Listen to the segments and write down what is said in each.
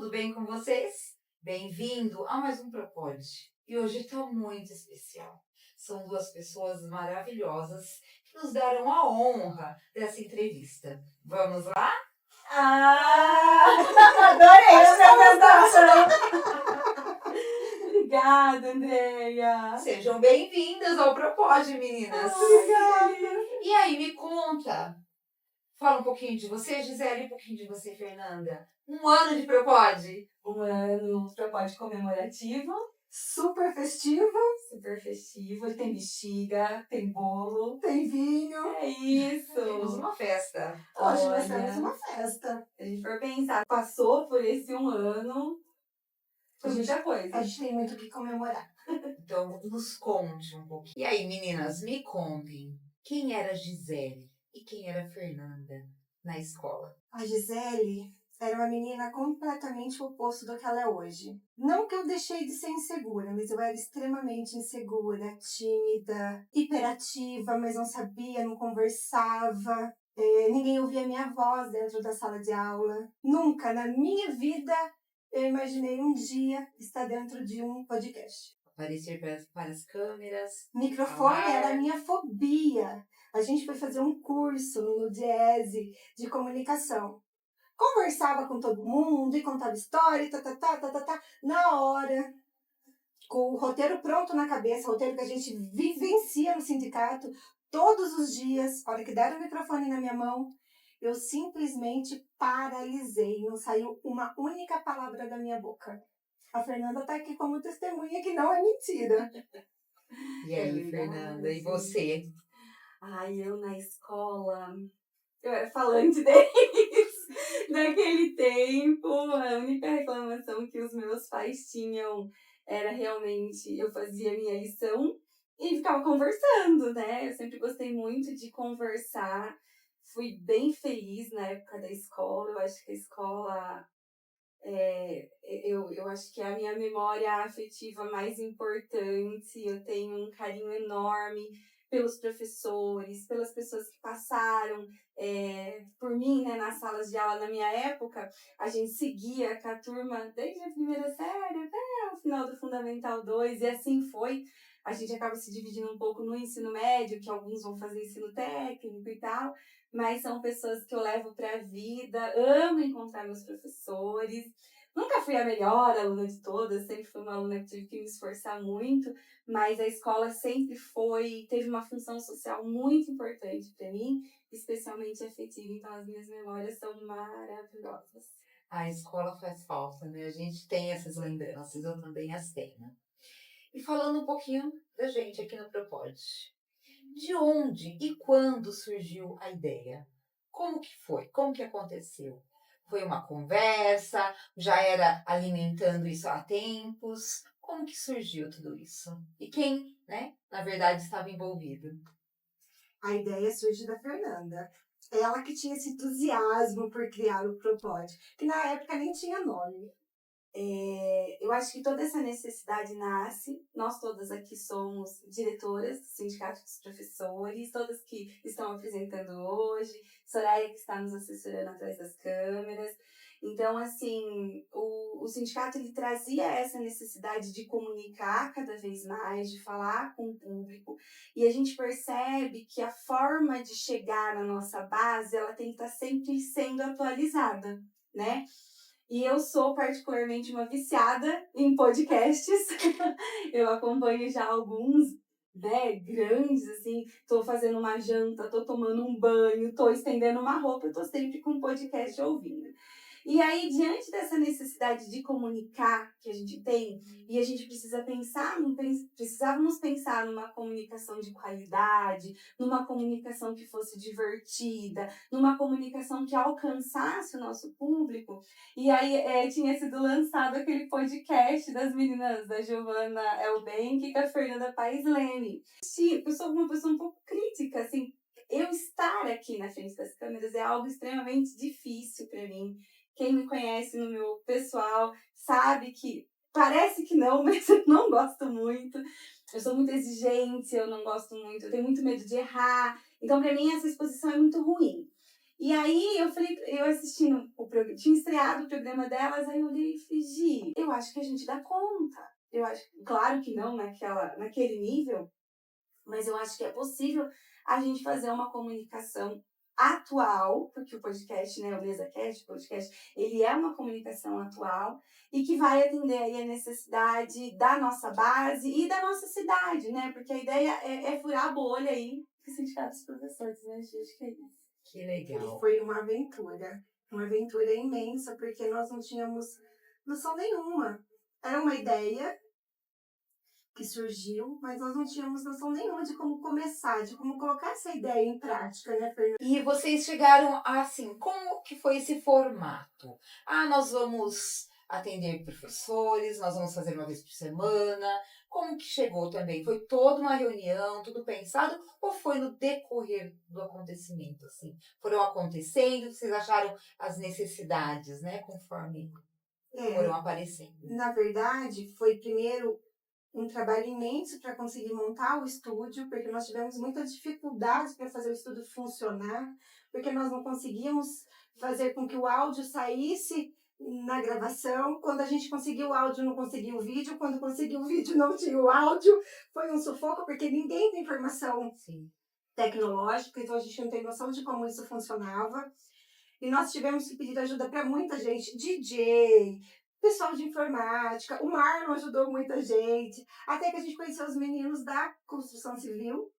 tudo bem com vocês? Bem-vindo a mais um Propod. E hoje está muito especial. São duas pessoas maravilhosas que nos deram a honra dessa entrevista. Vamos lá? Adorei a apresentação! Obrigada, Andreia! Sejam bem-vindas ao Propod, meninas! Obrigada! E aí, me conta. Fala um pouquinho de você, Gisele, e um pouquinho de você, Fernanda. Um ano de Propod. Um ano Propod comemorativo, super festivo. Super festivo, tem bexiga, tem bolo, tem vinho. É isso! Temos uma festa. Hoje nós temos uma festa. Se a gente for pensar, passou por esse um ano, foi muita coisa. A gente tem muito o que comemorar. Então, nos conte um pouquinho. E aí, meninas, me contem. Quem era Gisele e quem era Fernanda na escola? A Gisele era uma menina completamente o oposto do que ela é hoje. Não que eu deixei de ser insegura, mas eu era extremamente insegura, tímida, hiperativa, mas não sabia, não conversava. Ninguém ouvia minha voz dentro da sala de aula. Nunca na minha vida eu imaginei um dia estar dentro de um podcast. Aparecer para as câmeras. Microfone falar. era a minha fobia. A gente foi fazer um curso no Diese de comunicação. Conversava com todo mundo e contava história, na hora, com o roteiro pronto na cabeça, roteiro que a gente vivencia no sindicato, todos os dias, a hora que deram o microfone na minha mão, eu simplesmente paralisei, não saiu uma única palavra da minha boca. A Fernanda tá aqui como testemunha que não é mentira. E aí, Fernanda, e você? Ai, eu na escola, eu era falante deles. Naquele tempo, a única reclamação que os meus pais tinham era realmente, eu fazia minha lição e ficava conversando, né? Eu sempre gostei muito de conversar. Fui bem feliz na época da escola. Eu acho que a escola, eu acho que é a minha memória afetiva mais importante. Eu tenho um carinho enorme pelos professores, pelas pessoas que passaram por mim, né, nas salas de aula. Na minha época, a gente seguia com a turma desde a primeira série até o final do Fundamental 2, e assim foi. A gente acaba se dividindo um pouco no ensino médio, que alguns vão fazer ensino técnico e tal, mas são pessoas que eu levo para a vida, amo encontrar meus professores. Nunca fui a melhor aluna de todas, sempre fui uma aluna que tive que me esforçar muito, mas a escola sempre teve uma função social muito importante para mim, especialmente afetiva, então as minhas memórias são maravilhosas. A escola faz falta, né? A gente tem essas lembranças, eu também as tenho. E falando um pouquinho da gente aqui no Propod. De onde e quando surgiu a ideia? Como que foi? Como que aconteceu? Foi uma conversa? Já era alimentando isso há tempos? Como que surgiu tudo isso? E quem, né, na verdade, estava envolvido? A ideia surge da Fernanda. Ela que tinha esse entusiasmo por criar o Propod, que na época nem tinha nome. Eu acho que toda essa necessidade nasce, nós todas aqui somos diretoras do Sindicato dos Professores, todas que estão apresentando hoje, Soraya que está nos assessorando atrás das câmeras. Então, assim, o sindicato ele trazia essa necessidade de comunicar cada vez mais, de falar com o público, e a gente percebe que a forma de chegar na nossa base, ela tem que estar sempre sendo atualizada, né? E eu sou particularmente uma viciada em podcasts. Eu acompanho já alguns, né, grandes, assim. Tô fazendo uma janta, tô tomando um banho, tô estendendo uma roupa, eu tô sempre com um podcast ouvindo. E aí, diante dessa necessidade de comunicar que a gente tem, e a gente precisa precisávamos pensar numa comunicação de qualidade, numa comunicação que fosse divertida, numa comunicação que alcançasse o nosso público. E aí tinha sido lançado aquele podcast das meninas, da Giovanna Elbank e da Fernanda Paes Leme. Eu sou uma pessoa um pouco crítica, assim, eu estar aqui na frente das câmeras é algo extremamente difícil para mim. Quem me conhece no meu pessoal sabe que parece que não, mas eu não gosto muito. Eu sou muito exigente, eu não gosto muito, eu tenho muito medo de errar. Então, para mim, essa exposição é muito ruim. E aí eu falei, eu assistindo o programa, tinha estreado o programa delas, aí eu olhei e falei, Gi, eu acho que a gente dá conta. Eu acho, claro que não naquele nível, mas eu acho que é possível a gente fazer uma comunicação atual, porque o podcast, né, o MesaCast, o podcast, ele é uma comunicação atual e que vai atender aí a necessidade da nossa base e da nossa cidade, né? Porque a ideia é furar a bolha aí do sindicato dos professores, né, gente? Acho que é isso. Que E legal. foi uma aventura imensa, porque nós não tínhamos noção nenhuma. Era uma ideia que surgiu, mas nós não tínhamos noção nenhuma de como começar, de como colocar essa ideia em prática, né, Fernanda? E vocês chegaram assim, como que foi esse formato? Ah, nós vamos atender professores, nós vamos fazer uma vez por semana. Como que chegou também? Foi toda uma reunião, tudo pensado, ou foi no decorrer do acontecimento, assim? Foram acontecendo, vocês acharam as necessidades, né, conforme foram aparecendo? Na verdade, foi primeiro um trabalho imenso para conseguir montar o estúdio, porque nós tivemos muitas dificuldades para fazer o estúdio funcionar, porque nós não conseguíamos fazer com que o áudio saísse na gravação. Quando a gente conseguiu o áudio, não conseguiu o vídeo. Quando conseguiu o vídeo, não tinha o áudio. Foi um sufoco, porque ninguém tem informação Sim. tecnológica, então a gente não tem noção de como isso funcionava. E nós tivemos que pedir ajuda para muita gente, DJ, pessoal de informática, o Marlon ajudou muita gente, até que a gente conheceu os meninos da construção civil,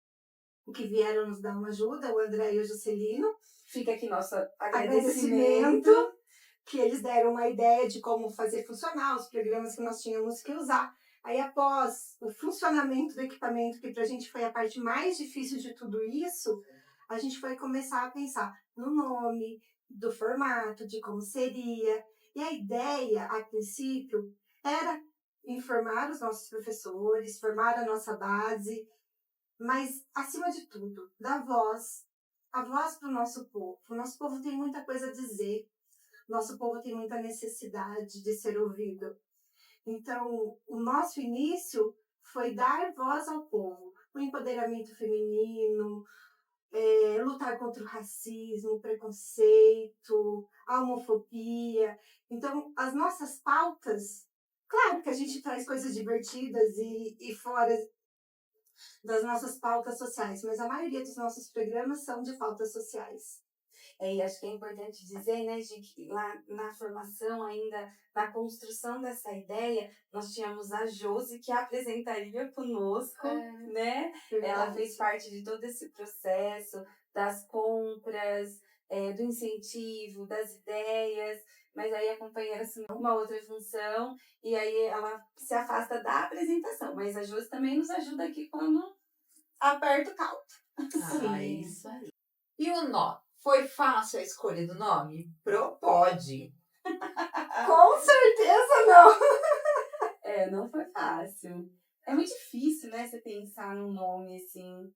que vieram nos dar uma ajuda, o André e o Juscelino. Fica aqui nosso Agradecimento, que eles deram uma ideia de como fazer funcionar os programas que nós tínhamos que usar. Aí, após o funcionamento do equipamento, que para a gente foi a parte mais difícil de tudo isso, a gente foi começar a pensar no nome, do formato, de como seria. E a ideia, a princípio, era informar os nossos professores, formar a nossa base, mas, acima de tudo, dar voz, a voz para o nosso povo. O nosso povo tem muita coisa a dizer, nosso povo tem muita necessidade de ser ouvido. Então, o nosso início foi dar voz ao povo, o empoderamento feminino, lutar contra o racismo, o preconceito, a homofobia. Então, as nossas pautas, claro que a gente traz coisas divertidas e fora das nossas pautas sociais, mas a maioria dos nossos programas são de pautas sociais. E acho que é importante dizer, né, Gi, que lá na formação ainda, na construção dessa ideia, nós tínhamos a Josi, que apresentaria conosco, né? Ela fez parte de todo esse processo, das compras, do incentivo, das ideias, mas aí a companheira assumiu uma outra função, e aí ela se afasta da apresentação, mas a Josi também nos ajuda aqui quando aperta o caldo. Ah, isso aí. E o nó? Foi fácil a escolha do nome? Propode. Com certeza não! Não foi fácil. É muito difícil, né, você pensar num nome assim.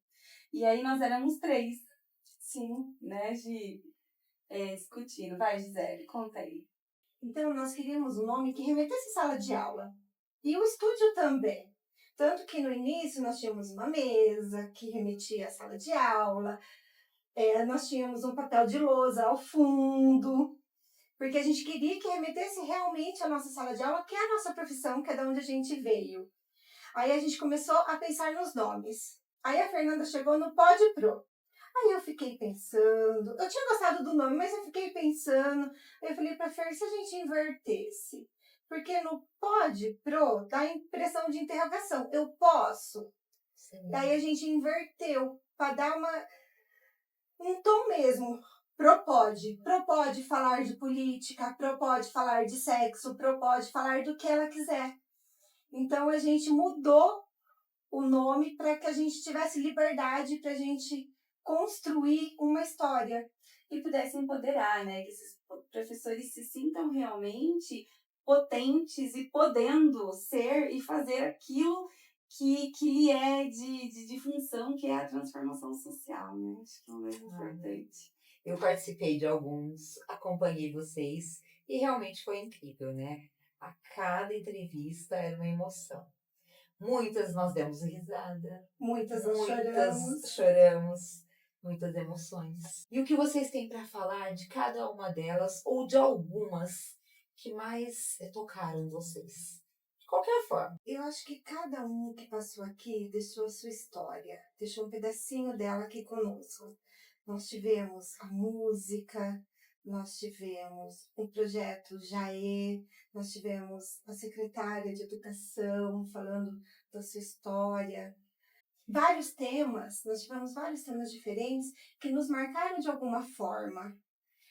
E aí nós éramos 3. Sim. Né, discutindo. Vai, Gisele, conta aí. Então, nós queríamos um nome que remetesse à sala de aula. E o estúdio também. Tanto que no início nós tínhamos uma mesa que remetia à sala de aula, nós tínhamos um papel de lousa ao fundo, porque a gente queria que remetesse realmente à nossa sala de aula, que é a nossa profissão, que é de onde a gente veio. Aí a gente começou a pensar nos nomes. Aí a Fernanda chegou no Pode Pro. Aí eu fiquei pensando, eu tinha gostado do nome, mas eu fiquei pensando, aí eu falei pra Fer, se a gente invertesse? Porque no Pode Pro dá a impressão de interrogação, eu posso? Sim. Daí a gente inverteu, para dar um tom mesmo. Pro pode falar de política, pro pode falar de sexo, pro pode falar do que ela quiser. Então a gente mudou o nome para que a gente tivesse liberdade para a gente construir uma história. E pudesse empoderar, né? Que esses professores se sintam realmente potentes e podendo ser e fazer aquilo que lhe é de função, que é a transformação social, né? Acho que é o mais importante. Eu participei de alguns, acompanhei vocês e realmente foi incrível, né? A cada entrevista era uma emoção. Muitas nós demos risada, Muitas nós choramos. Muitas emoções. E o que vocês têm para falar de cada uma delas ou de algumas que mais tocaram vocês? De qualquer forma. Eu acho que cada um que passou aqui deixou a sua história, deixou um pedacinho dela aqui conosco. Nós tivemos a música, nós tivemos o projeto Jaê, nós tivemos a secretária de educação falando da sua história. Vários temas, nós tivemos vários temas diferentes que nos marcaram de alguma forma.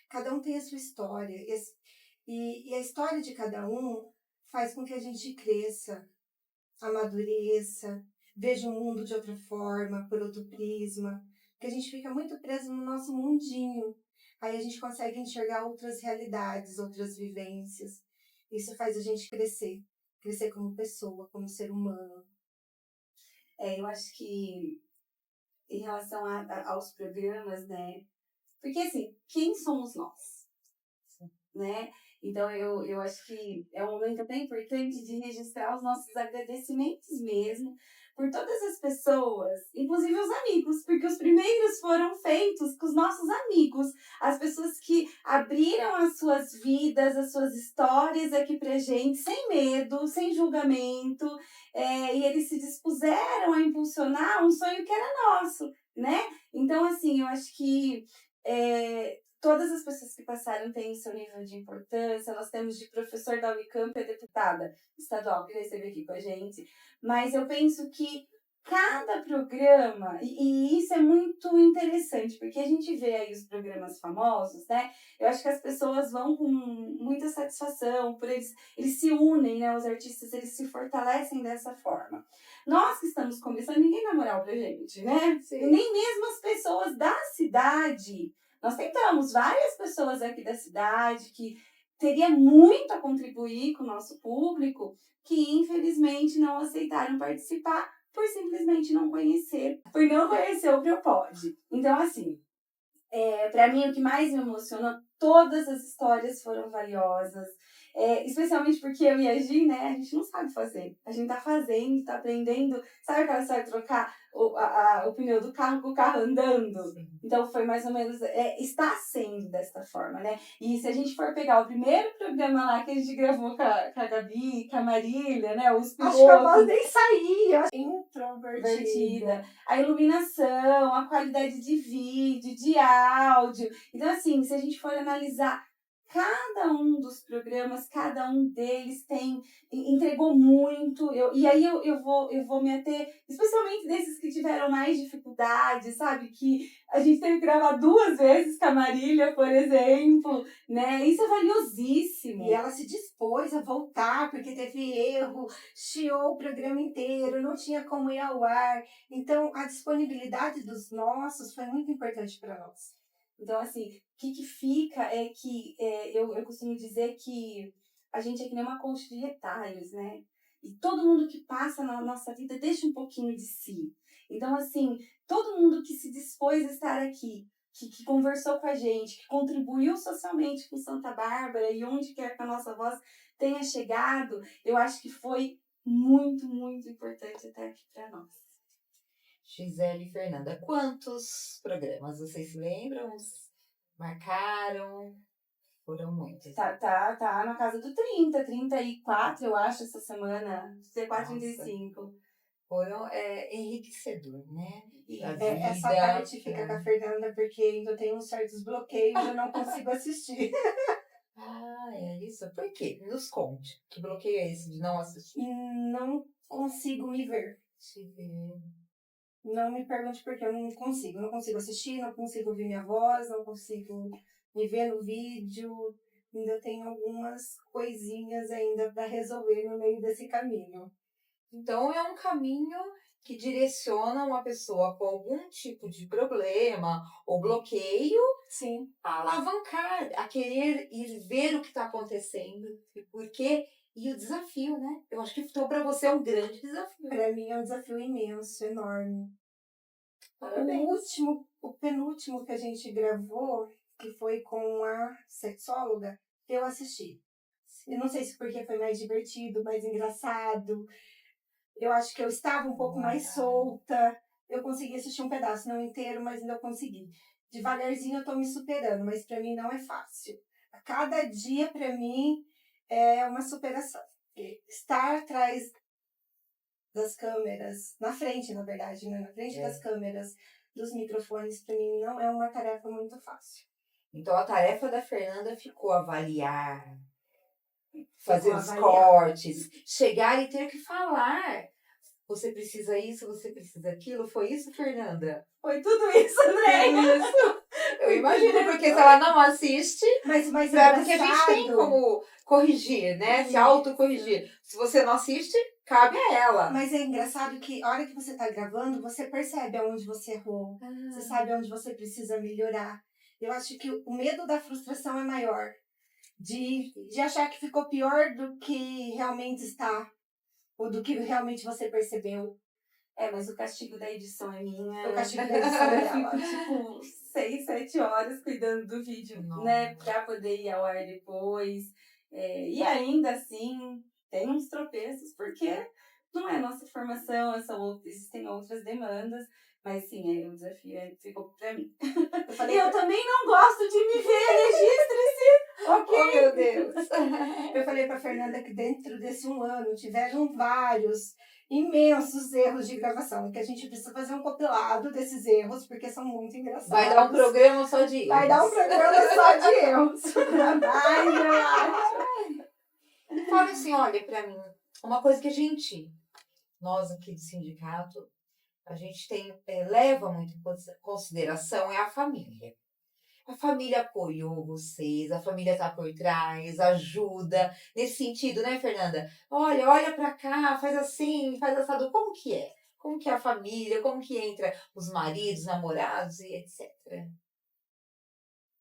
Cada um tem a sua história. E a história de cada um faz com que a gente cresça, amadureça, veja o mundo de outra forma, por outro prisma, porque a gente fica muito preso no nosso mundinho. Aí a gente consegue enxergar outras realidades, outras vivências. Isso faz a gente crescer, crescer como pessoa, como ser humano. Eu acho que em relação aos programas, né? Porque assim, quem somos nós? Né? Então eu acho que é um momento bem importante de registrar os nossos agradecimentos mesmo por todas as pessoas, inclusive os amigos, porque os primeiros foram feitos com os nossos amigos, as pessoas que abriram as suas vidas, as suas histórias aqui pra gente, sem medo, sem julgamento, e eles se dispuseram a impulsionar um sonho que era nosso, né? Então, assim, eu acho que todas as pessoas que passaram têm o seu nível de importância. Nós temos de professor da Unicamp a deputada estadual que já esteve aqui com a gente. Mas eu penso que cada programa, e isso é muito interessante, porque a gente vê aí os programas famosos, né? Eu acho que as pessoas vão com muita satisfação, por eles se unem, né? Os artistas, eles se fortalecem dessa forma. Nós que estamos começando, ninguém dá moral pra gente, né? Sim. Nem mesmo as pessoas da cidade. Nós tentamos, várias pessoas aqui da cidade que teria muito a contribuir com o nosso público, que infelizmente não aceitaram participar por simplesmente não conhecer, por não conhecer o Propode. Então, assim, para mim o que mais me emocionou, todas as histórias foram valiosas, especialmente porque eu e a Gi, né, a gente não sabe fazer. A gente tá fazendo, tá aprendendo. Sabe aquela história de trocar o pneu do carro com o carro andando? Sim. Então foi mais ou menos, está sendo desta forma, né? E se a gente for pegar o primeiro programa lá que a gente gravou com a Gabi, com a Marília, né, os pilotos... Acho que a voz nem saía. Introvertida. A iluminação, a qualidade de vídeo, de áudio. Então, assim, se a gente for analisar cada um dos programas, cada um deles entregou muito. E aí eu vou me ater, especialmente desses que tiveram mais dificuldade, sabe? Que a gente teve que gravar 2 vezes com a Marília, por exemplo, né? Isso é valiosíssimo. E ela se dispôs a voltar, porque teve erro, chiou o programa inteiro, não tinha como ir ao ar. Então, a disponibilidade dos nossos foi muito importante para nós. Então, assim, o que fica é que eu costumo dizer que a gente é que nem uma concha de retalhos, né? E todo mundo que passa na nossa vida deixa um pouquinho de si. Então, assim, todo mundo que se dispôs a estar aqui, que conversou com a gente, que contribuiu socialmente com Santa Bárbara e onde quer que a nossa voz tenha chegado, eu acho que foi muito, muito importante até aqui para nós. Gisele e Fernanda, quantos programas vocês se lembram? Marcaram? Foram muitos. Tá na casa do 34, eu acho, essa semana. 34, Nossa. 35. Foram enriquecedor, né? A Essa vida, parte fica com a Fernanda, porque ainda tem uns certos bloqueios, eu não consigo assistir. é isso? Por quê? Nos conte. Que bloqueio é esse de não assistir? E não consigo me ver. Se ver. Não me pergunte por que eu não consigo. Não consigo assistir, não consigo ouvir minha voz, não consigo me ver no vídeo. Ainda tenho algumas coisinhas ainda para resolver no meio desse caminho. Então, é um caminho que direciona uma pessoa com algum tipo de problema ou bloqueio Sim. a alavancar, a querer ir ver o que está acontecendo. E por quê? E o desafio, né? Eu acho que então para você é um grande desafio. Para mim é um desafio imenso, enorme. Parabéns. O penúltimo que a gente gravou, que foi com a sexóloga, eu assisti. Eu não sei se porque foi mais divertido, mais engraçado. Eu acho que eu estava um pouco mais solta. eu consegui assistir um pedaço, não inteiro, mas ainda consegui. Devagarzinho eu tô me superando, mas para mim não é fácil. A cada dia, para mim, é uma superação. Porque estar atrás das câmeras, na frente, na verdade, né? Na frente das câmeras, dos microfones, para mim não é uma tarefa muito fácil. Então a tarefa da Fernanda ficou avaliar, fazer Ficou os avaliar. cortes, chegar e ter que falar. Você precisa isso, você precisa aquilo. Foi isso, Fernanda? Foi tudo isso, André. Tudo isso. Eu imagino, porque se ela não assiste, Mas porque a gente tem engraçado, como corrigir, né? Se autocorrigir. Se você não assiste, cabe a ela. mas é engraçado que a hora que você tá gravando, você percebe aonde você errou. Você sabe onde você precisa melhorar. Eu acho que o medo da frustração é maior. De achar que ficou pior do que realmente está. Ou do que realmente você percebeu. Mas o castigo da edição é minha. O castigo da edição é Eu dela. fico, tipo, 6, 7 horas cuidando do vídeo, né? Pra poder ir ao ar depois. E ainda assim, tem uns tropeços, porque não é nossa formação, existem outras demandas. Mas sim, o desafio ficou pra mim. Eu também não gosto de me ver, registre-se! Ok? Oh, meu Deus. Eu falei pra Fernanda que dentro desse 1 ano tiveram vários imensos erros de gravação. E que a gente precisa fazer um compilado desses erros, porque são muito engraçados. Vai dar um programa só de erros. Vai dar um programa só de erros. Vai, eu acho. Fala assim, olha, pra mim, uma coisa que nós aqui do sindicato, a gente leva muito em consideração é a família. A família apoiou vocês, a família tá por trás, ajuda. Nesse sentido, né, Fernanda? Olha pra cá, faz assim, faz assado. Como que é? Como que é a família? Como que entra os maridos, namorados e etc.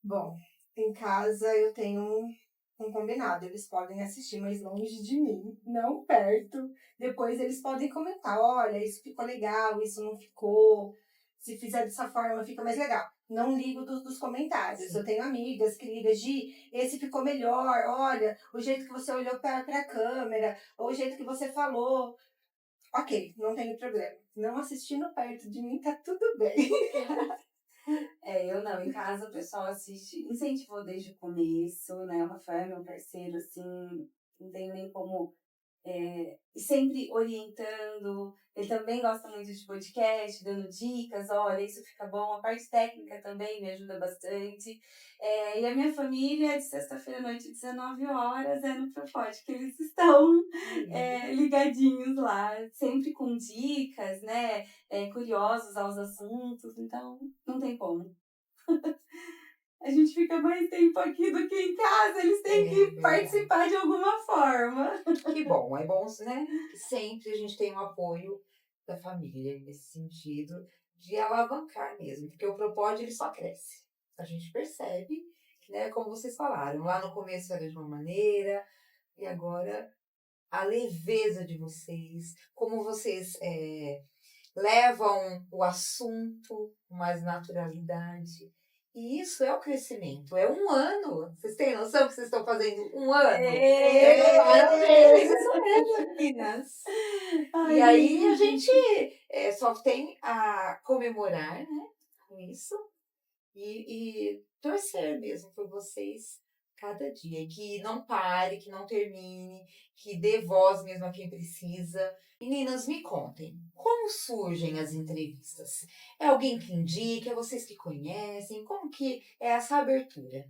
Bom, em casa eu tenho um combinado. Eles podem assistir, mas longe de mim, não perto. Depois eles podem comentar: olha, isso ficou legal, isso não ficou. Se fizer dessa forma, fica mais legal. Não ligo dos comentários. Sim. Eu tenho amigas que ligam: Gi, esse ficou melhor. Olha, o jeito que você olhou para a câmera, ou o jeito que você falou. Ok, não tenho problema. Não assistindo perto de mim, tá tudo bem. Eu não. Em casa o pessoal assiste, incentivou desde o começo, né? O Rafael é meu parceiro, assim, não tenho nem como. E sempre orientando. Ele também gosta muito de podcast, dando dicas, olha, isso fica bom. A parte técnica também me ajuda bastante. E a minha família, de sexta-feira à noite, 19 horas, é no Propod, que eles estão ligadinhos lá, sempre com dicas, né? Curiosos aos assuntos, então não tem como. A gente fica mais tempo aqui do que em casa, eles têm que verdade. participar de alguma forma. Que bom, é bom, né? Que sempre a gente tem o apoio da família nesse sentido de alavancar mesmo, porque o Propod ele só cresce. A gente percebe, né? Como vocês falaram, lá no começo era de uma maneira e agora a leveza de vocês, como vocês levam o assunto com mais naturalidade. E isso é o crescimento. É 1 ano. Vocês têm noção que vocês estão fazendo 1 ano? Parabéns! Isso mesmo, meninas. E aí a gente só tem a comemorar, né, com isso e torcer mesmo por vocês cada dia. Que não pare, que não termine, que dê voz mesmo a quem precisa. Meninas, me contem, como surgem as entrevistas? É alguém que indica? É vocês que conhecem? Como que é essa abertura?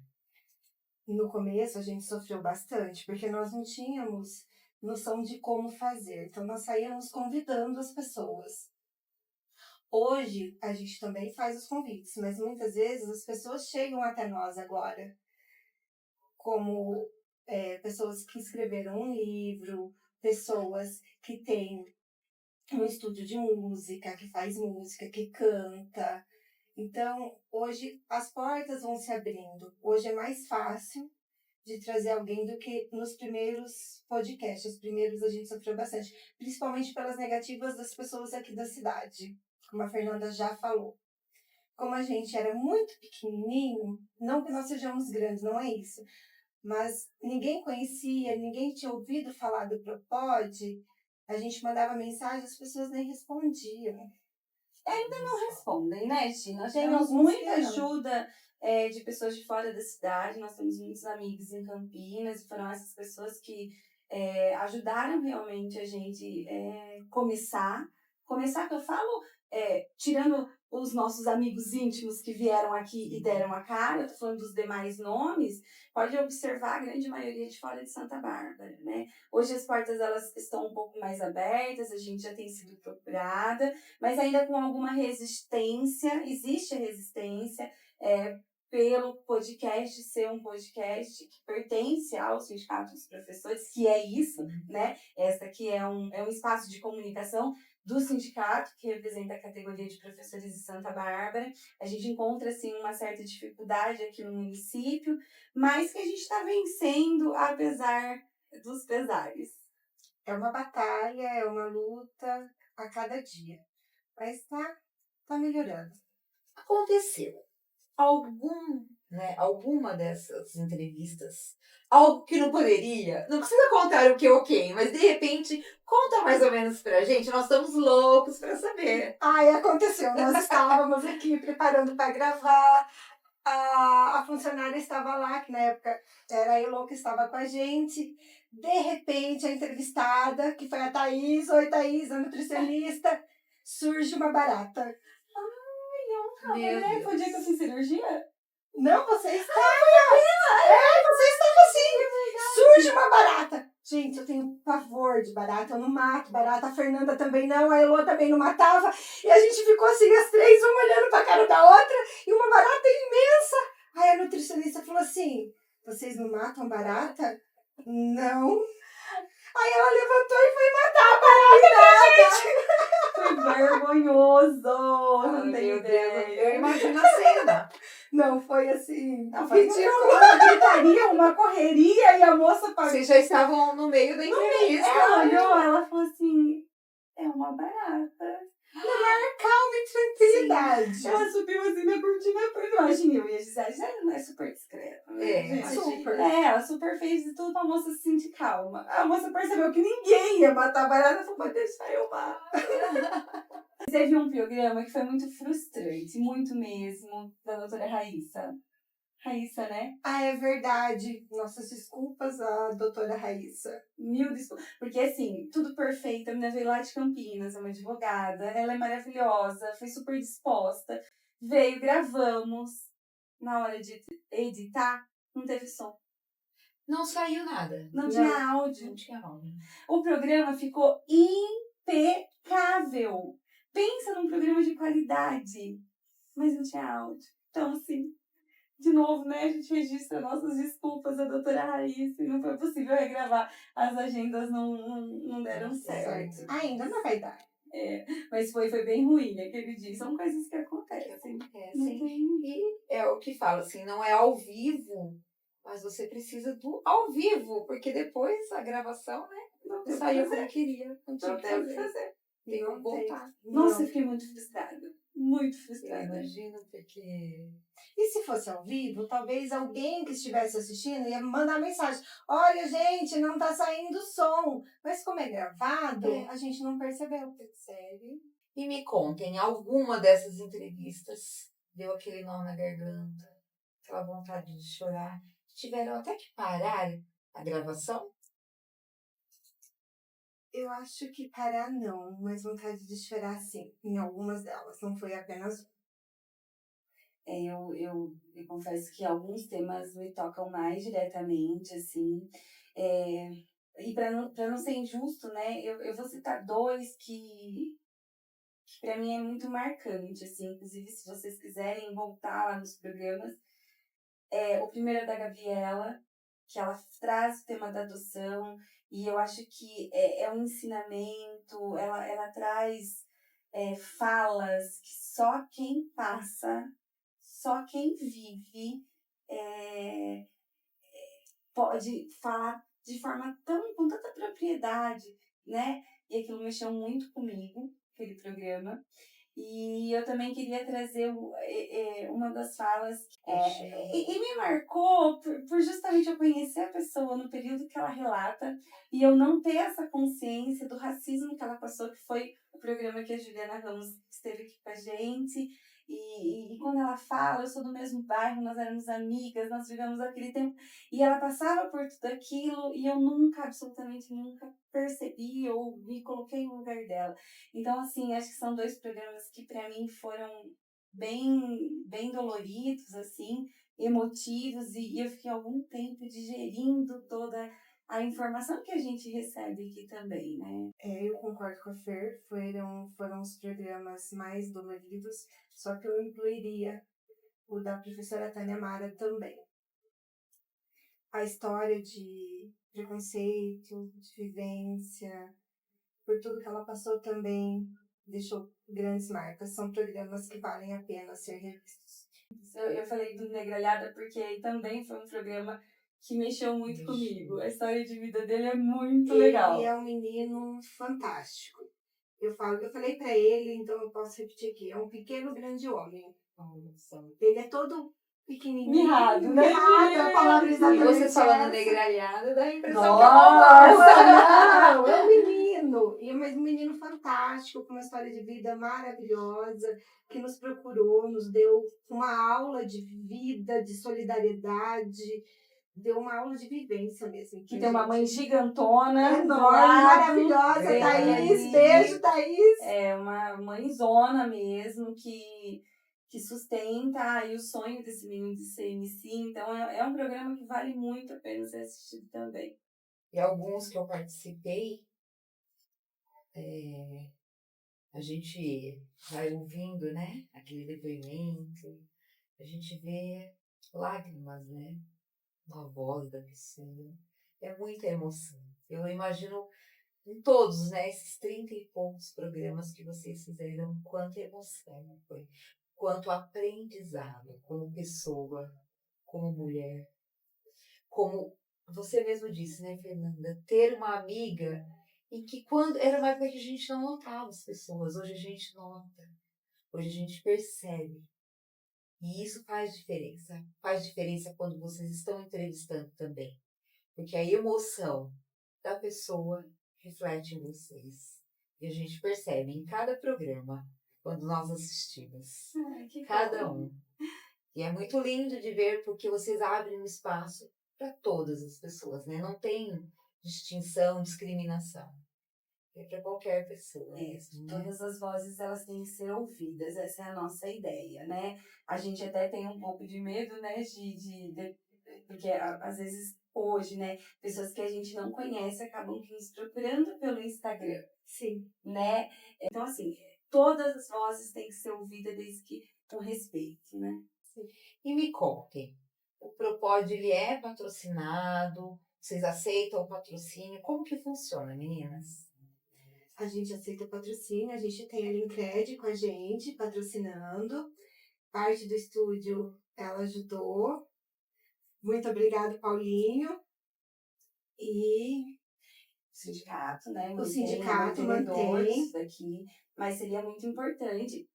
No começo a gente sofreu bastante, porque nós não tínhamos noção de como fazer. Então nós saíamos convidando as pessoas. Hoje a gente também faz os convites, mas muitas vezes as pessoas chegam até nós agora, como pessoas que escreveram um livro, pessoas que têm um estúdio de música, que faz música, que canta. Então, hoje as portas vão se abrindo. Hoje é mais fácil de trazer alguém do que nos primeiros podcasts. Os primeiros a gente sofreu bastante, principalmente pelas negativas das pessoas aqui da cidade, como a Fernanda já falou. Como a gente era muito pequenininho, não que nós sejamos grandes, não é isso, mas ninguém conhecia, ninguém tinha ouvido falar do Propod, a gente mandava mensagem, as pessoas nem respondiam. Respondem, né, Gi? Nós É temos alguns muita que não. ajuda de pessoas de fora da cidade, nós temos muitos amigos em Campinas, e foram essas pessoas que ajudaram realmente a gente começar. Começar, que eu falo, tirando os nossos amigos íntimos que vieram aqui e deram a cara, eu tô falando dos demais nomes, pode observar a grande maioria de fora de Santa Bárbara, né? Hoje as portas elas estão um pouco mais abertas, a gente já tem sido procurada, mas ainda com alguma resistência, existe a resistência pelo podcast ser um podcast que pertence ao Sindicato dos Professores, que é isso, né? Essa aqui é um espaço de comunicação do sindicato, que representa a categoria de professores de Santa Bárbara. A gente encontra, assim, uma certa dificuldade aqui no município, mas que a gente está vencendo, apesar dos pesares. É uma batalha, é uma luta a cada dia. Mas tá melhorando. Aconteceu alguma dessas entrevistas, algo que não poderia, não precisa contar o que ok, mas de repente conta mais ou menos pra gente, nós estamos loucos pra saber. Ai, aconteceu. Nós estávamos aqui preparando para gravar. A funcionária estava lá, que na época era a Elô que estava com a gente. De repente, a entrevistada, que foi a Thaís, oi Thaís, a nutricionista, surge uma barata. Meu Deus. Foi o dia que eu fiz cirurgia? Não, você estava! Você estava assim! Surge uma barata! Gente, eu tenho pavor de barata, eu não mato barata, a Fernanda também não, a Elô também não matava, e a gente ficou assim, as três, uma olhando pra cara da outra, e uma barata imensa. Aí a nutricionista falou assim, vocês não matam barata? Não. Aí ela levantou e foi matar a barata pra gente. Foi vergonhoso! Ai, Não tenho meu Deus, ideia. eu imagino a cena. Não, foi assim, Não, foi ridículo. uma gritaria, uma correria, e a moça pagou. Vocês já estavam no meio da entrevista. Ela olhou, ela falou assim, é uma barata. Calma e tranquilidade. Ela subiu assim na cortina, imagina, eu e a Gisele já não é super discreta, né, É, gente? super. Ela super fez de tudo pra moça se sentir calma. A moça percebeu que ninguém ia matar a barata, falou, mas deixa eu matar. Teve um programa que foi muito frustrante, muito mesmo, da doutora Raíssa. Raíssa, né? Ah, é verdade. Nossas desculpas à doutora Raíssa. Mil desculpas. Porque, assim, tudo perfeito. A menina veio lá de Campinas, é uma advogada. Ela é maravilhosa, foi super disposta. Veio, gravamos. Na hora de editar, não teve som. Não saiu nada. Não tinha áudio. Não tinha áudio. O programa ficou impecável. Pensa num programa de qualidade. Mas não tinha áudio. Então, assim, de novo, né, a gente registra nossas desculpas à doutora Raíssa, e não foi possível regravar, as agendas não deram certo. Ainda não vai dar. Mas foi bem ruim aquele dia, são coisas que acontecem. E é o que fala, assim, não é ao vivo, mas você precisa do ao vivo, porque depois a gravação, né, Não não saiu como queria, não tinha Não que tem o que fazer. fazer. Tem que voltar. Nossa, eu fiquei muito frustrada. Muito Eu frustrada. imagino, porque... E se fosse ao vivo, talvez alguém que estivesse assistindo ia mandar mensagem. Olha, gente, não tá saindo som. Mas como é gravado, a gente não percebeu. Percebe? E me contem, alguma dessas entrevistas deu aquele nó na garganta, aquela vontade de chorar? Tiveram até que parar a gravação? Eu acho que parar não, mas vontade de chorar sim. Em algumas delas, não foi apenas uma. Eu confesso que alguns temas me tocam mais diretamente, assim. E para não ser injusto, né, eu vou citar dois que para mim é muito marcante, assim. Inclusive, se vocês quiserem voltar lá nos programas, o primeiro é da Gabriela, que ela traz o tema da adoção, e eu acho que é um ensinamento, ela traz falas que só quem passa, só quem vive pode falar de forma com tanta propriedade, né? E aquilo mexeu muito comigo, aquele programa. E eu também queria trazer uma das falas Poxa. e me marcou por justamente eu conhecer a pessoa no período que ela relata e eu não ter essa consciência do racismo que ela passou, que foi o programa que a Juliana Ramos esteve aqui com a gente. E quando ela fala, eu sou do mesmo bairro, nós éramos amigas, nós vivemos aquele tempo. E ela passava por tudo aquilo e eu nunca, absolutamente nunca percebi ou me coloquei no lugar dela. Então, assim, acho que são 2 programas que para mim foram bem doloridos, assim, emotivos, e eu fiquei algum tempo digerindo toda a informação que a gente recebe aqui também, né? Eu concordo com a Fer, foram os programas mais doloridos, só que eu incluiria o da professora Tânia Mara também. A história de preconceito, de vivência, por tudo que ela passou também, deixou grandes marcas. São programas que valem a pena ser revistos. Eu falei do Negralhada porque também foi um programa que mexeu muito comigo. A história de vida dele é muito legal. Ele é um menino fantástico. Eu falei pra ele, então eu posso repetir aqui. É um pequeno grande homem. Ele é todo pequenininho. Mirrado, né? Mirrado, a palavra E exatamente você falando essa. negralhada, dá a impressão Nossa! que é uma Não, é um menino. Mas um menino fantástico, com uma história de vida maravilhosa, que nos procurou, nos deu uma aula de vida, de solidariedade, deu uma aula de vivência mesmo. Que tem uma mãe gigantona, do enorme, lado, maravilhosa, dele Thaís. ali. Beijo, Thaís. É uma mãezona mesmo que sustenta aí o sonho desse menino de ser MC. Então é um programa que vale muito a pena ser assistido também. E alguns que eu participei, a gente vai ouvindo, né, aquele depoimento, a gente vê lágrimas, né, na voz da pessoa. É muita emoção. Eu imagino em todos, né, esses 30 e poucos programas que vocês fizeram, quanta emoção foi, quanto aprendizado como pessoa, como mulher, como você mesmo disse, né, Fernanda, ter uma amiga em que quando era uma época que a gente não notava as pessoas, hoje a gente nota, hoje a gente percebe. E isso faz diferença quando vocês estão entrevistando também, porque a emoção da pessoa reflete em vocês. E a gente percebe em cada programa, quando nós assistimos, Ai, que cada bom. um. E é muito lindo de ver porque vocês abrem um espaço para todas as pessoas, né? Não tem distinção, discriminação. É para qualquer pessoa mesmo, né? Todas as vozes elas têm que ser ouvidas, essa é a nossa ideia, né? A gente até tem um pouco de medo, né, porque às vezes hoje, né, pessoas que a gente não conhece acabam nos procurando pelo Instagram. Sim. Né? Então, assim, todas as vozes têm que ser ouvidas desde que com respeito, né? E me contem, o Propod, ele é patrocinado? Vocês aceitam o patrocínio? Como que funciona, meninas? A gente aceita patrocínio, a gente tem a Lincred com a gente, patrocinando. Parte do estúdio, ela ajudou. Muito obrigada, Paulinho. E Sindicato, né? o sindicato mantém isso daqui, mas seria muito importante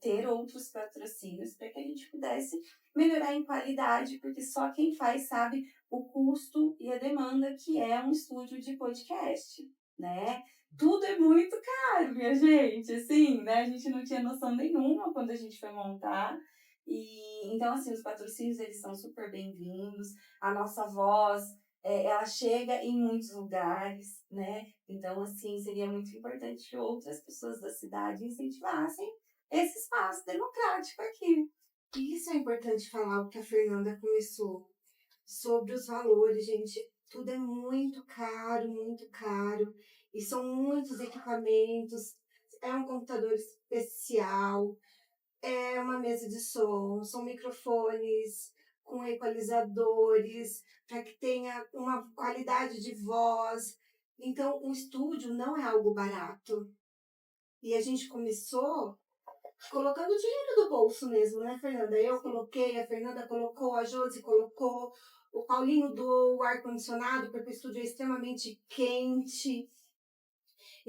ter outros patrocínios para que a gente pudesse melhorar em qualidade, porque só quem faz sabe o custo e a demanda que é um estúdio de podcast, né? Tudo é muito caro, minha gente, assim, né? A gente não tinha noção nenhuma quando a gente foi montar. E então, assim, os patrocínios, eles são super bem-vindos. A nossa voz, ela chega em muitos lugares, né? Então, assim, seria muito importante que outras pessoas da cidade incentivassem esse espaço democrático aqui. E isso é importante falar, o que a Fernanda começou, sobre os valores, gente. Tudo é muito caro, e são muitos equipamentos, é um computador especial, é uma mesa de som, são microfones com equalizadores, para que tenha uma qualidade de voz. Então, um estúdio não é algo barato. E a gente começou colocando dinheiro do bolso mesmo, né, Fernanda? Eu coloquei, a Fernanda colocou, a Josi colocou, o Paulinho doou o ar-condicionado, porque o estúdio é extremamente quente.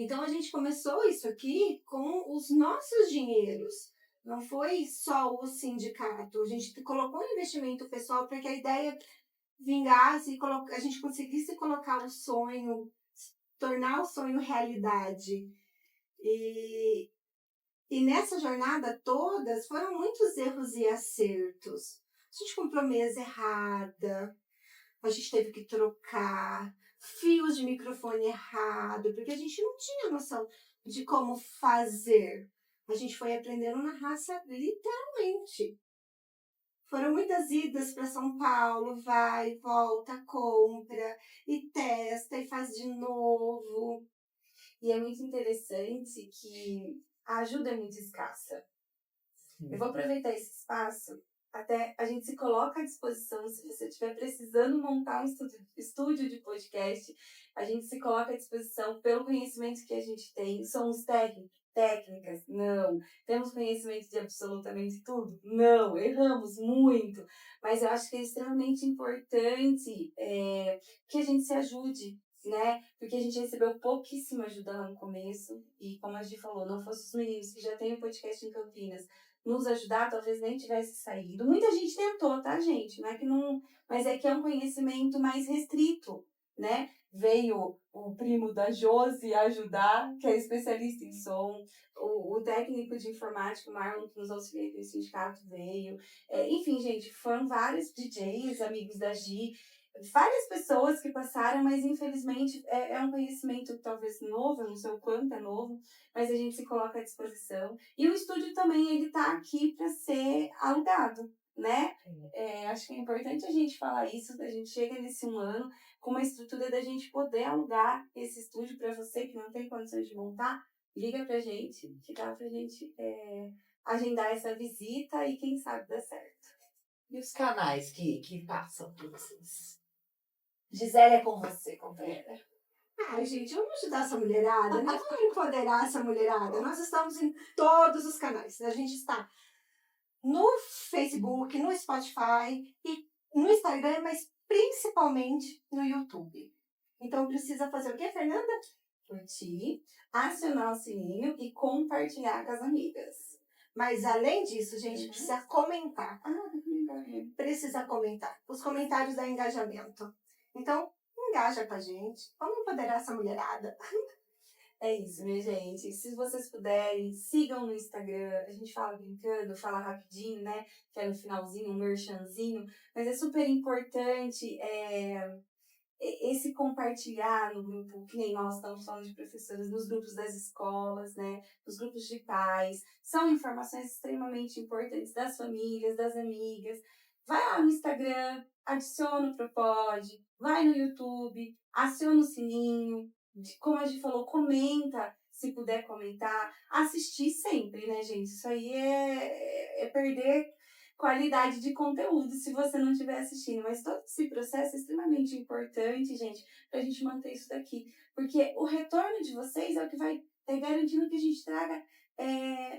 Então, a gente começou isso aqui com os nossos dinheiros. Não foi só o sindicato. A gente colocou um investimento pessoal para que a ideia vingasse e a gente conseguisse colocar o sonho, tornar o sonho realidade. E nessa jornada todas foram muitos erros e acertos. A gente comprou mesa errada, a gente teve que trocar fios de microfone errado, porque a gente não tinha noção de como fazer. A gente foi aprendendo na raça, literalmente. Foram muitas idas para São Paulo, vai, volta, compra, e testa, e faz de novo. E é muito interessante que a ajuda é muito escassa. Eu vou aproveitar esse espaço, até a gente se coloca à disposição, se você estiver precisando montar um estúdio de podcast, a gente se coloca à disposição pelo conhecimento que a gente tem. Somos técnicas? Não. Temos conhecimento de absolutamente tudo? Não. Erramos muito. Mas eu acho que é extremamente importante que a gente se ajude, né? Porque a gente recebeu pouquíssima ajuda lá no começo e, como a gente falou, não fosse os meninos que já têm um podcast em Campinas nos ajudar, talvez nem tivesse saído. Muita gente tentou, tá, gente? Não é que não... Mas é que é um conhecimento mais restrito, né? Veio o primo da Josi ajudar, que é especialista em som. O técnico de informática, o Marlon, que nos auxilia no sindicato, veio. Enfim, gente, foram vários DJs, amigos da Gi, várias pessoas que passaram, mas infelizmente é um conhecimento talvez novo, eu não sei o quanto é novo, mas a gente se coloca à disposição. E o estúdio também, ele tá aqui para ser alugado, né? Acho que é importante a gente falar isso, a gente chega nesse 1 ano com uma estrutura da gente poder alugar esse estúdio para você que não tem condições de montar, liga pra gente, que dá pra gente agendar essa visita e quem sabe dá certo. E os canais que passam por vocês? Gisele, é com você, companheira. Ai, gente, vamos ajudar essa mulherada, né? Vamos empoderar essa mulherada. Nós estamos em todos os canais. A gente está no Facebook, no Spotify e no Instagram, mas principalmente no YouTube. Então precisa fazer o quê, Fernanda? Curtir, acionar o sininho e compartilhar com as amigas. Mas além disso, gente, precisa comentar. Legal. Precisa comentar. Os comentários dão engajamento. Então, engaja com a gente. Vamos empoderar essa mulherada. É isso, minha gente. Se vocês puderem, sigam no Instagram. A gente fala brincando, fala rapidinho, né? Que é no finalzinho, um merchanzinho. Mas é super importante esse compartilhar no grupo, que nem nós estamos falando de professores, nos grupos das escolas, né? Nos grupos de pais. São informações extremamente importantes das famílias, das amigas. Vai lá no Instagram, adiciona o Propod, vai no YouTube, aciona o sininho, como a gente falou, comenta, se puder comentar, assistir sempre, né, gente? Isso aí é perder qualidade de conteúdo se você não estiver assistindo. Mas todo esse processo é extremamente importante, gente, pra gente manter isso daqui. Porque o retorno de vocês é o que vai garantindo que a gente traga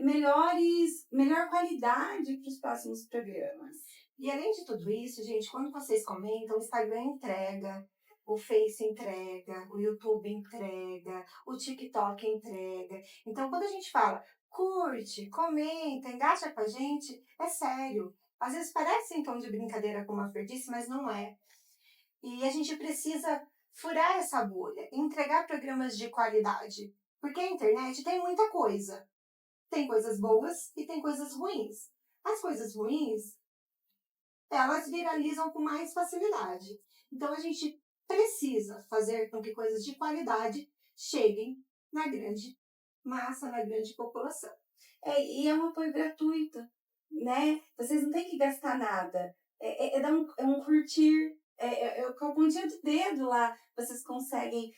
melhor qualidade para os próximos programas. E além de tudo isso, gente, quando vocês comentam, o Instagram entrega, o Face entrega, o YouTube entrega, o TikTok entrega. Então, quando a gente fala, curte, comenta, engaja com a gente, é sério. Às vezes parece em tom de brincadeira, como a Fer disse, mas não é. E a gente precisa furar essa bolha, entregar programas de qualidade. Porque a internet tem muita coisa. Tem coisas boas e tem coisas ruins. As coisas ruins, elas viralizam com mais facilidade. Então, a gente precisa fazer com que coisas de qualidade cheguem na grande massa, na grande população. E é um apoio gratuito, né? Vocês não têm que gastar nada. É um curtir, com a pontinha do dedo lá, vocês conseguem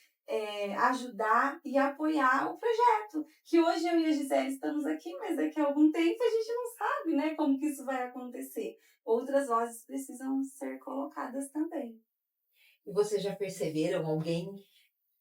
ajudar e apoiar o projeto. Que hoje eu e a Gisele estamos aqui, mas daqui a algum tempo a gente não sabe, né, como que isso vai acontecer. Outras vozes precisam ser colocadas também. E vocês já perceberam alguém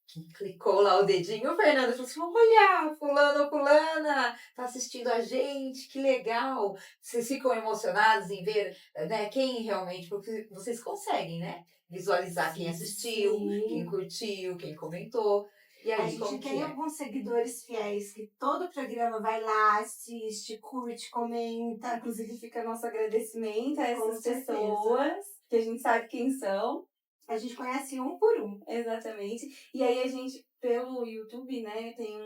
que clicou lá o dedinho, Fernanda, falou assim, olha, fulano ou fulana tá assistindo a gente, que legal. Vocês ficam emocionados em ver, né, quem realmente, porque vocês conseguem, né, visualizar quem assistiu, Sim. quem curtiu, quem comentou. E A aí, como gente que tem é? alguns seguidores fiéis que todo o programa vai lá, assiste, curte, comenta. Inclusive, fica nosso agradecimento a Com essas certeza. pessoas, que a gente sabe quem são. A gente conhece um por um. Exatamente. E aí a gente, pelo YouTube, né, tem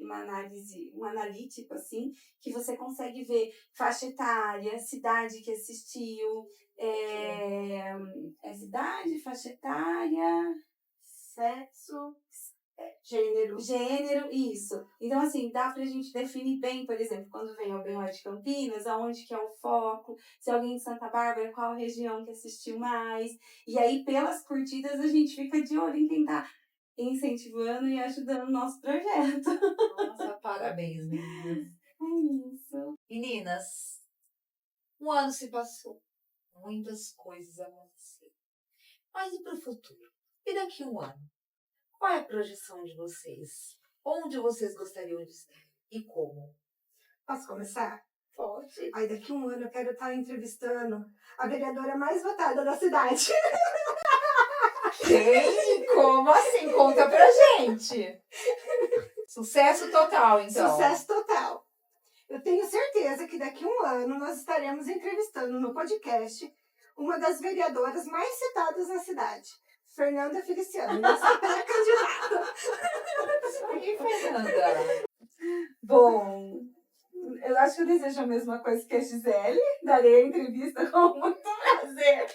uma análise, um analítico, assim, que você consegue ver faixa etária, cidade que assistiu, cidade, faixa etária, Sexo, gênero. gênero, isso. Então, assim, dá pra gente definir bem, por exemplo, quando vem alguém lá de Campinas, aonde que é o foco, se alguém de Santa Bárbara, qual região que assistiu mais. E aí, pelas curtidas, a gente fica de olho em quem tá incentivando e ajudando o nosso projeto. Nossa, parabéns, meninas. É isso. Meninas, um ano se passou. Muitas coisas aconteceram. Mas e para o futuro? E daqui a um ano? Qual é a projeção de vocês? Onde vocês gostariam de estar? E como? Posso começar? Pode. Aí daqui a um ano eu quero estar entrevistando a vereadora mais votada da cidade. Quem? Como assim? Conta pra gente. Sucesso total, então. Sucesso total. Eu tenho certeza que daqui a um ano nós estaremos entrevistando no podcast uma das vereadoras mais citadas na cidade, Fernanda Feliciano, nossa pré-candidata. E Fernanda? Bom, eu acho que eu desejo a mesma coisa que a Gisele. Darei a entrevista com muito prazer.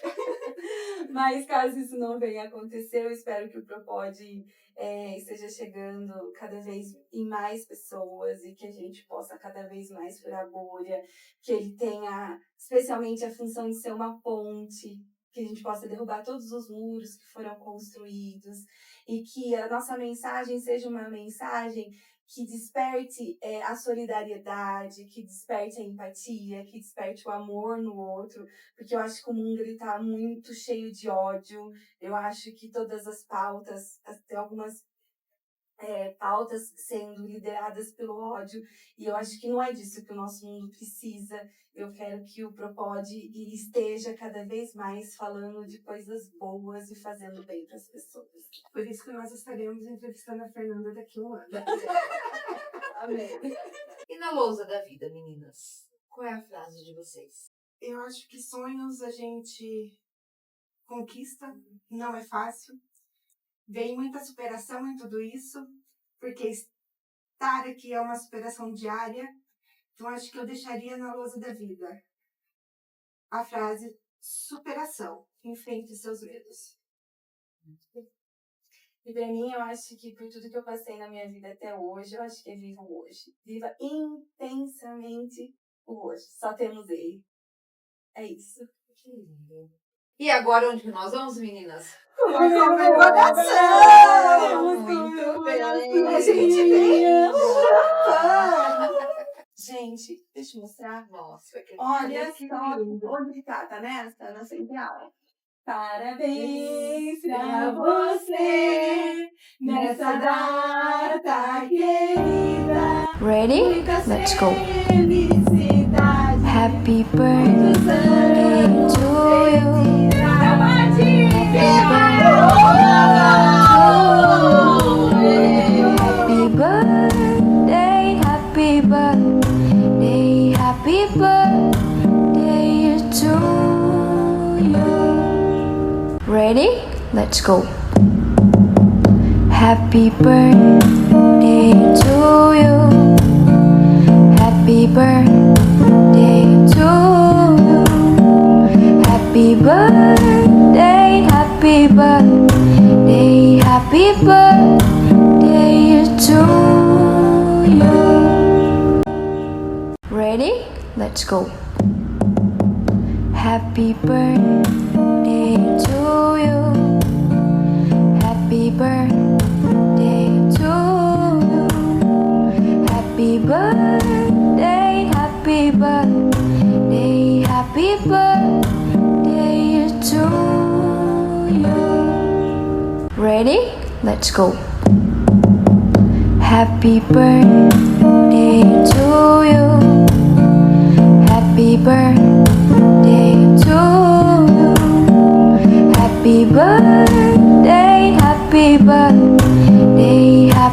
Mas caso isso não venha a acontecer, eu espero que o Propode esteja chegando cada vez em mais pessoas e que a gente possa cada vez mais furar a bolha, que ele tenha especialmente a função de ser uma ponte, que a gente possa derrubar todos os muros que foram construídos e que a nossa mensagem seja uma mensagem que desperte a solidariedade, que desperte a empatia, que desperte o amor no outro, porque eu acho que o mundo está muito cheio de ódio. Eu acho que todas as pautas, tem algumas pautas sendo lideradas pelo ódio, e eu acho que não é disso que o nosso mundo precisa. Eu quero que o Propode esteja cada vez mais falando de coisas boas e fazendo bem para as pessoas. Por isso que nós estaremos entrevistando a Fernanda daqui a um ano. Amém. E na lousa da vida, meninas? Qual é a frase de vocês? Eu acho que sonhos a gente conquista, não é fácil. Vem muita superação em tudo isso, porque estar aqui é uma superação diária. Então, acho que eu deixaria na lousa da vida a frase superação, enfrente seus medos. E pra mim, eu acho que por tudo que eu passei na minha vida até hoje, eu acho que é viva o hoje. Viva intensamente o hoje. Só temos ele. É isso. Que lindo. E agora onde que nós vamos, meninas? Uma comemoração! Muito bem. A gente veio! Gente, deixa eu mostrar. Nossa, que Olha que só lindo. onde tá nessa? Na central. Parabéns pra você nessa data querida. Ready? Muitas Let's go. felicidades. Happy birthday to you. Happy birthday, happy birthday, happy birthday to you. Ready? Let's go. Happy birthday to you. Happy birthday to you. Happy birthday, happy birthday, happy birthday to you. Ready? Let's go. Happy birthday to you. Happy birthday to you. Happy birthday, happy birthday, happy birthday to you. Ready? Let's go. Happy birthday to you. Happy birthday to you. Happy birthday, happy birthday, happy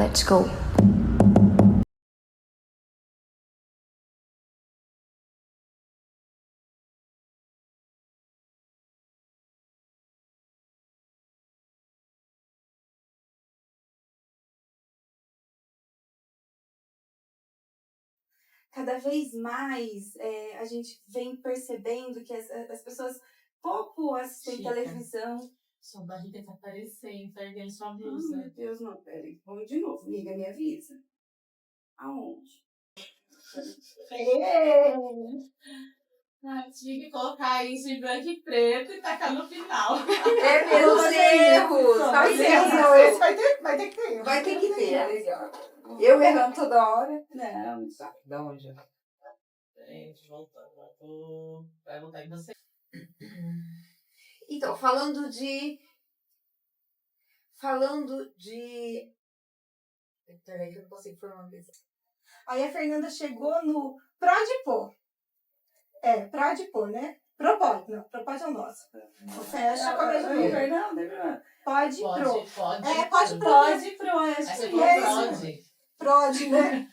let's go. Cada vez mais a gente vem percebendo que as pessoas pouco assistem Chica. televisão. Sua barriga tá aparecendo, tá erguendo sua Ai, blusa. meu Deus, não, peraí. Vamos de novo. Amiga, me avisa. Aonde? Ai, tinha que colocar isso em branco e preto e tacar no final. É menos erros. Faz erros. Vai ter que ter. Vai ter que ter, é legal. Eu errando toda hora. Não, Tá, da onde? Gente, voltando. Vai voltar em você. Então, falando de. Peraí, que eu não consigo formalizar. Aí a Fernanda chegou no Prodipô. Prodipô, né? Propósito, não. Propósito é o nosso. O fecha, começa Não, o não, não. Pode pro. Pode. Pode pro. Pode pro, acho Aí você que falou é isso. pode. Prod, né?